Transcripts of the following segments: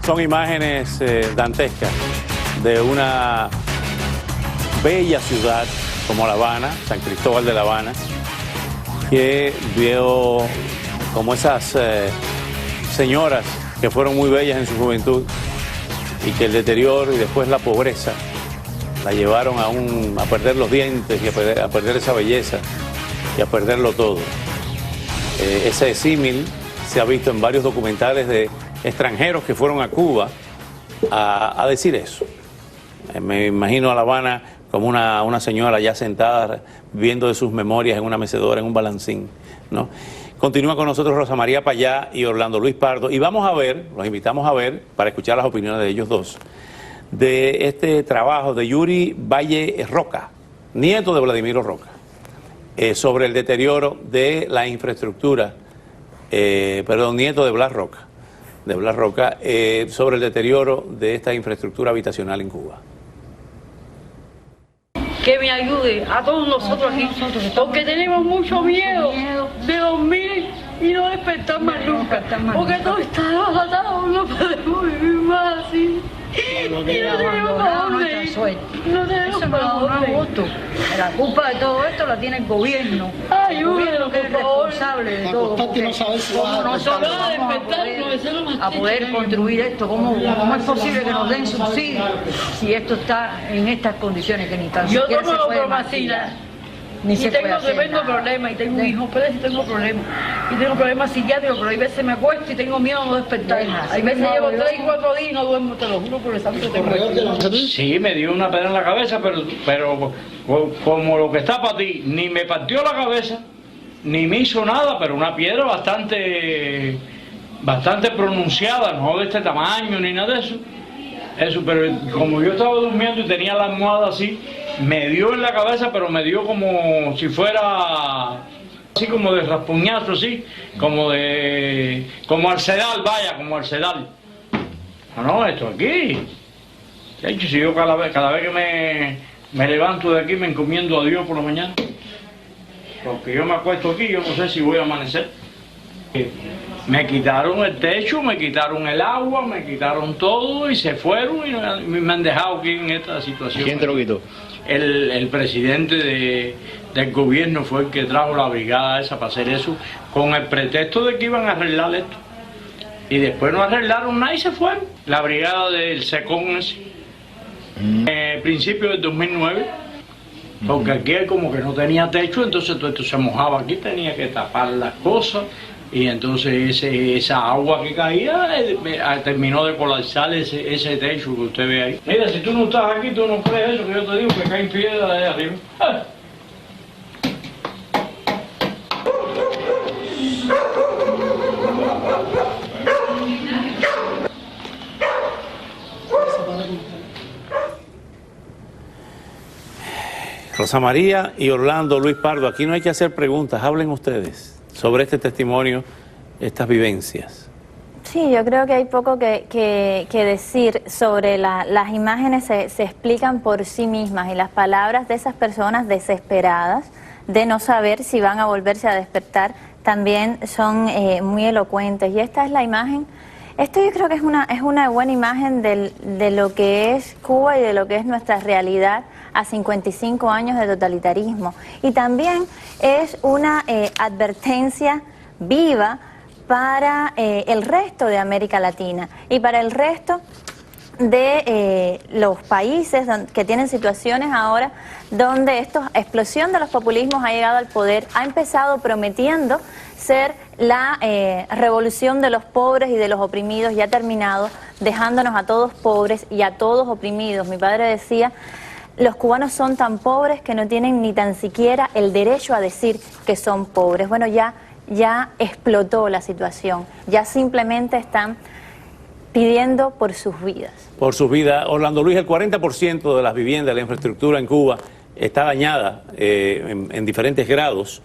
Son imágenes dantescas de una bella ciudad como La Habana, San Cristóbal de La Habana, que vio como esas señoras que fueron muy bellas en su juventud y que el deterioro y después la pobreza la llevaron a perder los dientes y a perder esa belleza y a perderlo todo. Ese símil se ha visto en varios documentales de extranjeros que fueron a Cuba a decir eso. Me imagino a La Habana como una señora ya sentada viviendo de sus memorias en una mecedora, en un balancín, ¿no? Continúa con nosotros Rosa María Payá y Orlando Luis Pardo, y vamos a ver, los invitamos a ver, para escuchar las opiniones de ellos dos, de este trabajo de Yuri Valle Roca, nieto de Vladimiro Roca, sobre el deterioro de la infraestructura, nieto de Blas Roca, sobre el deterioro de esta infraestructura habitacional en Cuba. Que me ayude a todos nosotros aquí, porque tenemos mucho miedo de dormir y no despertar más nunca, porque todo está desatado, no podemos vivir más así. Y no tenemos para dónde ir. No tenemos para dónde ir. La culpa de todo esto la tiene el gobierno. Ayúdenos, que es responsable de todo. ¿Cómo nosotros vamos a poder construir esto? ¿Cómo es posible que nos den subsidios si esto está en estas condiciones que ni tan siquiera se puede? Yo tomo bromacina. Y tengo tremendo problema, y tengo un hijo, pero si tengo problemas. Y tengo problemas psiquiátricos, pero hay veces me acuesto y tengo miedo de no despertar. Hay veces llevo 3 y 4 días y no duermo, te lo juro por el santo te Sí, me dio una pedra en la cabeza, pero como lo que está para ti, ni me partió la cabeza, ni me hizo nada, pero una piedra bastante pronunciada, no de este tamaño ni nada de eso. Pero como yo estaba durmiendo y tenía la almohada así, me dio en la cabeza, pero me dio como si fuera así como de raspuñazo, así, como al sedal, vaya, como al sedal. No, esto aquí. De hecho, si yo cada vez que me levanto de aquí me encomiendo a Dios por la mañana, porque yo me acuesto aquí, yo no sé si voy a amanecer. Me quitaron el techo, me quitaron el agua, me quitaron todo y se fueron y me han dejado aquí en esta situación. ¿Quién te lo quitó? El presidente del gobierno fue el que trajo la brigada esa para hacer eso, con el pretexto de que iban a arreglar esto. Y después no arreglaron nada y se fueron. La brigada del SECON ese, principio del 2009, porque aquí como que no tenía techo, entonces todo esto se mojaba aquí, tenía que tapar las cosas. Y entonces esa agua que caía terminó de colapsar ese techo que usted ve ahí. Mira, si tú no estás aquí, tú no crees eso que yo te digo, que caen piedras de arriba. Rosa María y Orlando Luis Pardo, aquí no hay que hacer preguntas, hablen ustedes sobre este testimonio, estas vivencias. Sí, yo creo que hay poco que decir sobre las imágenes, se explican por sí mismas, y las palabras de esas personas desesperadas de no saber si van a volverse a despertar también son muy elocuentes. Y esta es la imagen, esto yo creo que es una buena imagen de lo que es Cuba y de lo que es nuestra realidad a 55 años de totalitarismo. Y también es una advertencia viva para el resto de América Latina y para el resto de los países que tienen situaciones ahora donde esta explosión de los populismos ha llegado al poder, ha empezado prometiendo ser la revolución de los pobres y de los oprimidos, y ha terminado dejándonos a todos pobres y a todos oprimidos. Mi padre decía: los cubanos son tan pobres que no tienen ni tan siquiera el derecho a decir que son pobres. Bueno, ya explotó la situación, ya simplemente están pidiendo por sus vidas. Por sus vidas. Orlando Luis, el 40% de las viviendas, de la infraestructura en Cuba está dañada en diferentes grados.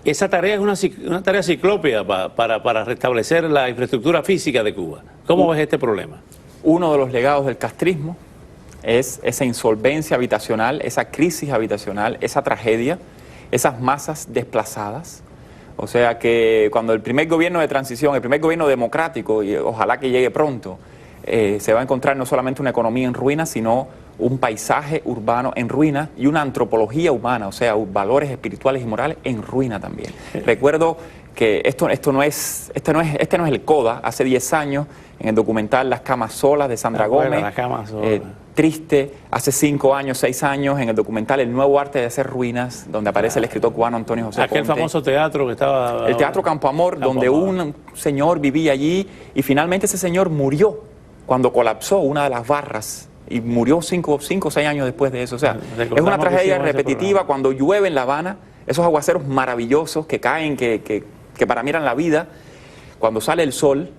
Esa tarea es una tarea ciclópea para restablecer la infraestructura física de Cuba. ¿Cómo ves este problema? Uno de los legados del castrismo es esa insolvencia habitacional, esa crisis habitacional, esa tragedia, esas masas desplazadas, O sea que cuando el primer gobierno de transición, el primer gobierno democrático, y ojalá que llegue pronto, se va a encontrar no solamente una economía en ruinas, sino un paisaje urbano en ruinas y una antropología humana, o sea, valores espirituales y morales en ruina también. Recuerdo que este no es el CODA. Hace 10 años, en el documental Las Camas Solas de Sandra Gómez, triste. Hace 5 años, 6 años, en el documental El Nuevo Arte de Hacer Ruinas, donde aparece el escritor cubano Antonio José Aquel Ponte. famoso teatro que estaba... El Teatro Campo Amor, donde un señor vivía allí y finalmente ese señor murió cuando colapsó una de las barras y murió 5 o 6 años después de eso. O sea, es una tragedia repetitiva. Cuando llueve en La Habana, esos aguaceros maravillosos que caen, que para mí eran la vida, cuando sale el sol,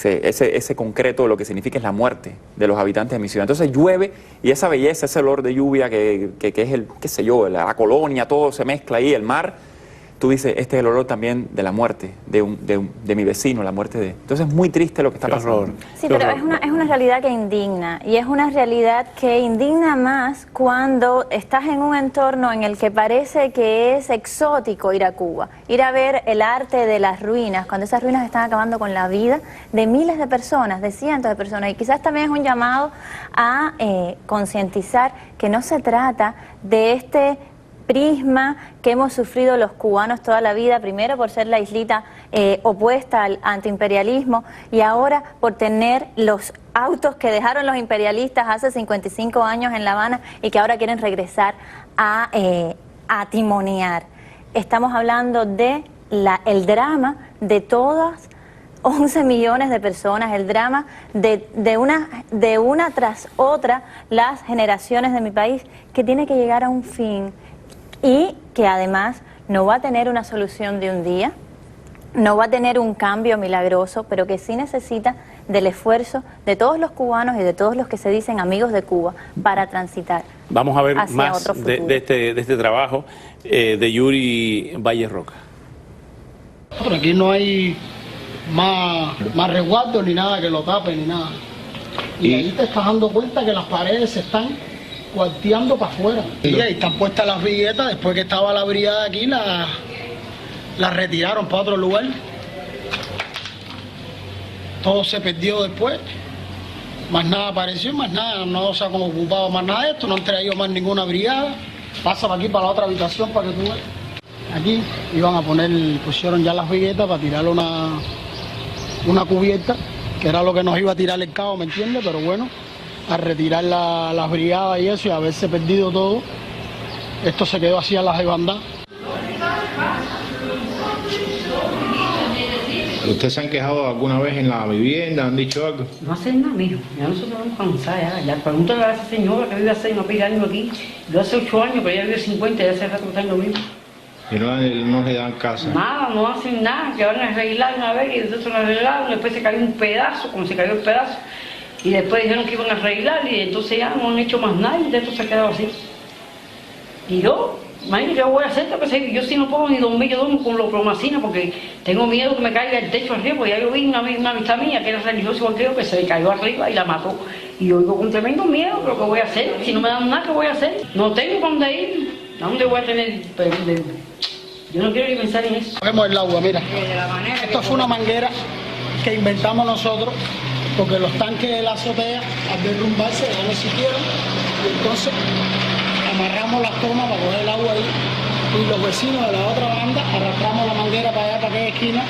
ese concreto lo que significa es la muerte de los habitantes de mi ciudad. Entonces llueve y esa belleza, ese olor de lluvia que es el, qué sé yo, la colonia, todo se mezcla ahí, el mar. Tú dices, este es el olor también de la muerte, de mi vecino, la muerte de... Entonces es muy triste lo que está pasando. Sí, pero es una realidad que indigna, y es una realidad que indigna más cuando estás en un entorno en el que parece que es exótico ir a Cuba, ir a ver el arte de las ruinas, cuando esas ruinas están acabando con la vida de miles de personas, de cientos de personas, y quizás también es un llamado a concientizar que no se trata de este prisma que hemos sufrido los cubanos toda la vida, primero por ser la islita opuesta al antiimperialismo y ahora por tener los autos que dejaron los imperialistas hace 55 años en La Habana y que ahora quieren regresar a timonear. Estamos hablando de el drama de todas 11 millones de personas, el drama de una tras otra las generaciones de mi país, que tiene que llegar a un fin y que además no va a tener una solución de un día, no va a tener un cambio milagroso, pero que sí necesita del esfuerzo de todos los cubanos y de todos los que se dicen amigos de Cuba para transitar. Vamos a ver más de este trabajo de Yuri Valle Roca. Pero aquí no hay más resguardo ni nada que lo tape ni nada. Y ahí te estás dando cuenta que las paredes se están cuarteando para afuera. Y ahí están puestas las viguetas, después que estaba la brigada aquí, las retiraron para otro lugar. Todo se perdió después. Más nada apareció, más nada, no se ha ocupado más nada de esto, no han traído más ninguna brigada. Pasa para aquí, para la otra habitación, para que tú veas. Aquí iban a pusieron ya las viguetas para tirar una cubierta, que era lo que nos iba a tirar el cabo, ¿me entiendes? Pero bueno, al retirar las brigadas y eso y haberse perdido todo, esto se quedó así a las desbandadas. ¿Ustedes se han quejado alguna vez en la vivienda? ¿Han dicho algo? No hacen nada, mijo. Ya nosotros nos cansamos. Ya pregúntale a esa señora que vive hace no pide años aquí. Yo hace 8 años, pero ella vive 50, ya hace rato que está en lo mismo. Y no le dan casa. Nada, no hacen nada, que van a arreglar una vez y nosotros lo arreglaron, después se cayó un pedazo, como se cayó el pedazo, y después dijeron que iban a arreglar y entonces ya no han hecho más nada y esto se ha quedado así. Y yo, imagínate, ¿qué voy a hacer? Yo sí no puedo ni dormir, yo duermo con lopromacina porque tengo miedo que me caiga el techo arriba, porque ya yo vi una amistad mía que era religiosa igual que yo, que se le cayó arriba y la mató. Y yo digo con tremendo miedo, pero ¿qué voy a hacer? Si no me dan nada, ¿qué voy a hacer? No tengo para dónde ir, ¿a dónde voy a tener? Yo no quiero ni pensar en eso. Cogemos el agua, mira. Esto fue una manguera que inventamos nosotros, porque los tanques de la azotea, al derrumbarse, ya no existieron. Y entonces amarramos las tomas para coger el agua ahí. Y los vecinos de la otra banda arrastramos la manguera para allá, para aquella esquina,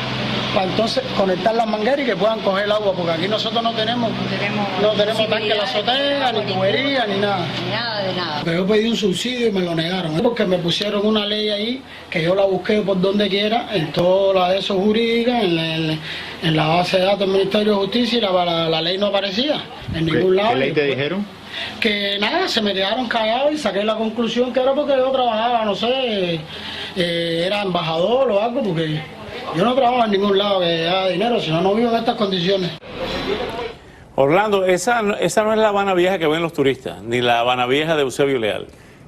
para entonces conectar las mangueras y que puedan coger el agua, porque aquí nosotros no tenemos tanque en la azotea, ni tubería, ni nada. Nada de nada. Pero yo pedí un subsidio y me lo negaron, porque me pusieron una ley ahí, que yo la busqué por donde quiera, en toda la de esos jurídicas, en la base de datos del Ministerio de Justicia, y la ley no aparecía en ningún lado. ¿Qué ley te dijeron? Que nada, se me quedaron cagados y saqué la conclusión que era porque yo trabajaba, no sé, era embajador o algo, porque yo no trabajo en ningún lado que haga dinero, si no, no vivo en estas condiciones. Orlando, esa no es la Habana Vieja que ven los turistas, ni la Habana Vieja de Eusebio Leal.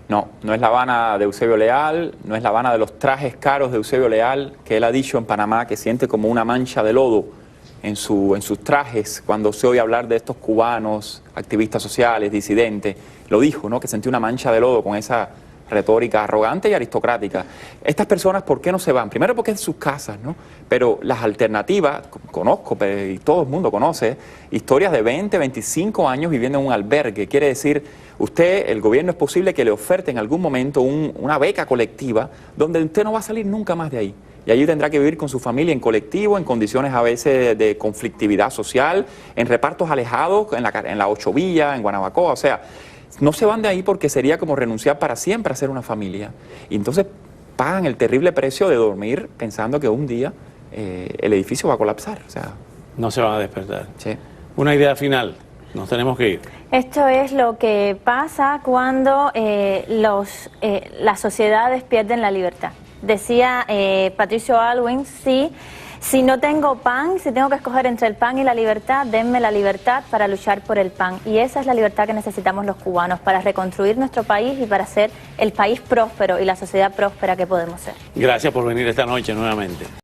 No, no es la Habana de Eusebio Leal, no es la Habana de los trajes caros de Eusebio Leal, que él ha dicho en Panamá que siente como una mancha de lodo en sus trajes cuando se oye hablar de estos cubanos, activistas sociales, disidentes. Lo dijo, ¿no? Que sentía una mancha de lodo con esa retórica arrogante y aristocrática. Estas personas, ¿por qué no se van? Primero porque es sus casas, ¿no? Pero las alternativas, conozco, y todo el mundo conoce, historias de 20, 25 años viviendo en un albergue. Quiere decir, usted, el gobierno, es posible que le oferte en algún momento una beca colectiva donde usted no va a salir nunca más de ahí. Y allí tendrá que vivir con su familia en colectivo, en condiciones a veces de conflictividad social, en repartos alejados, en la Ocho Villas, en Guanabacoa, o sea, no se van de ahí porque sería como renunciar para siempre a ser una familia. Y entonces pagan el terrible precio de dormir pensando que un día el edificio va a colapsar. O sea, no se van a despertar. Sí. Una idea final, nos tenemos que ir. Esto es lo que pasa cuando las sociedades pierden la libertad. Decía Patricio Aylwin, si no tengo pan, si tengo que escoger entre el pan y la libertad, denme la libertad para luchar por el pan. Y esa es la libertad que necesitamos los cubanos para reconstruir nuestro país y para ser el país próspero y la sociedad próspera que podemos ser. Gracias por venir esta noche nuevamente.